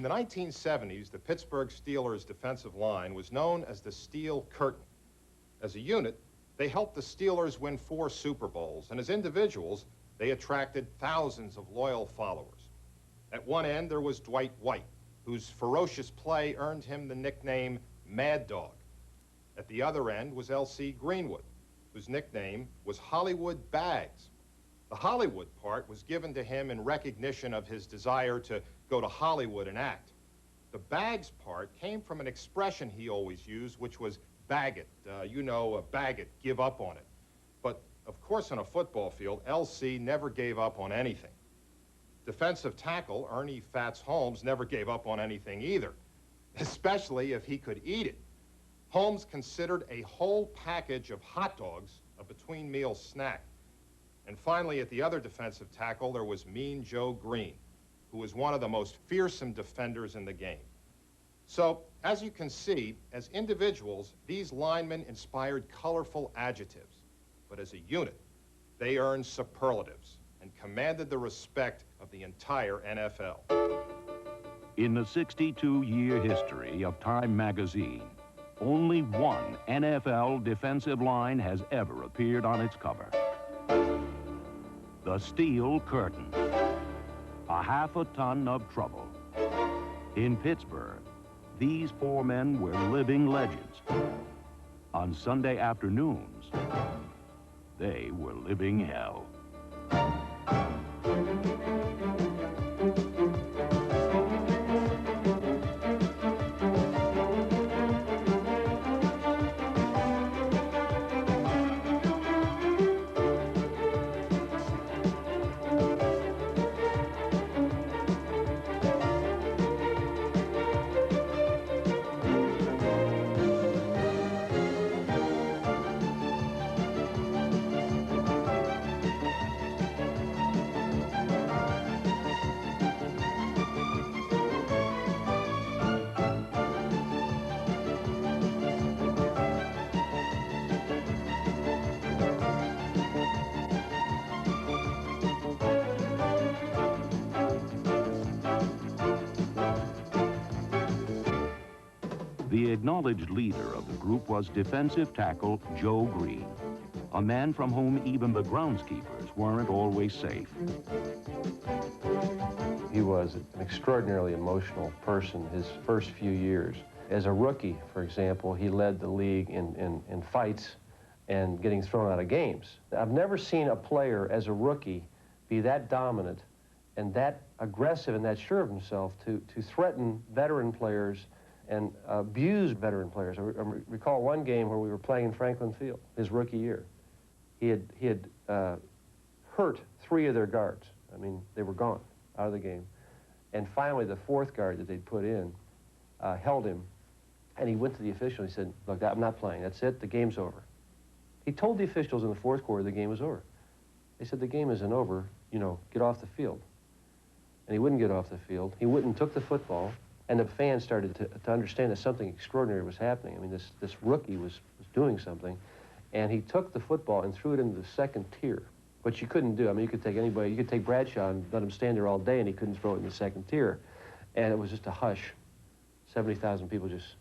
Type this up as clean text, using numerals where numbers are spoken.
the 1970s, the Pittsburgh Steelers defensive line was known as the Steel Curtain. As a unit, they helped the Steelers win 4 Super Bowls, and as individuals, they attracted thousands of loyal followers. At one end, there was Dwight White, whose ferocious play earned him the nickname Mad Dog. At the other end was L.C. Greenwood, whose nickname was Hollywood Bags. The Hollywood part was given to him in recognition of his desire to go to Hollywood and act. The Bags part came from an expression he always used, which was bag it. Bag it, give up on it. But, of course, on a football field, L.C. never gave up on anything. Defensive tackle Ernie Fats Holmes never gave up on anything either, especially if he could eat it. Holmes considered a whole package of hot dogs a between-meal snack. And finally, at the other defensive tackle, there was Mean Joe Green, who was one of the most fearsome defenders in the game. So, as you can see, as individuals, these linemen inspired colorful adjectives. But as a unit, they earned superlatives and commanded the respect of the entire NFL. In the 62-year history of Time magazine, only one NFL defensive line has ever appeared on its cover. The Steel Curtain. A half a ton of trouble. In Pittsburgh, these 4 men were living legends. On Sunday afternoons, they were living hell. The acknowledged leader of the group was defensive tackle Joe Green, a man from whom even the groundskeepers weren't always safe. He was an extraordinarily emotional person his first few years. As a rookie, for example, he led the league in fights and getting thrown out of games. I've never seen a player as a rookie be that dominant and that aggressive and that sure of himself to threaten veteran players and abuse veteran players. I recall one game where we were playing in Franklin Field, his rookie year. He had hurt 3 of their guards. I mean, they were gone, out of the game. And finally, the 4th guard that they'd put in held him, and he went to the official and he said, look, I'm not playing, that's it, the game's over. He told the officials in the 4th quarter the game was over. They said, the game isn't over, get off the field. And he wouldn't get off the field. He went and took the football, and the fans started to understand that something extraordinary was happening. I mean, this rookie was doing something, and he took the football and threw it into the 2nd tier, which you couldn't do. I mean, you could take anybody, you could take Bradshaw and let him stand there all day, and he couldn't throw it in the 2nd tier. And it was just a hush. 70,000 people just,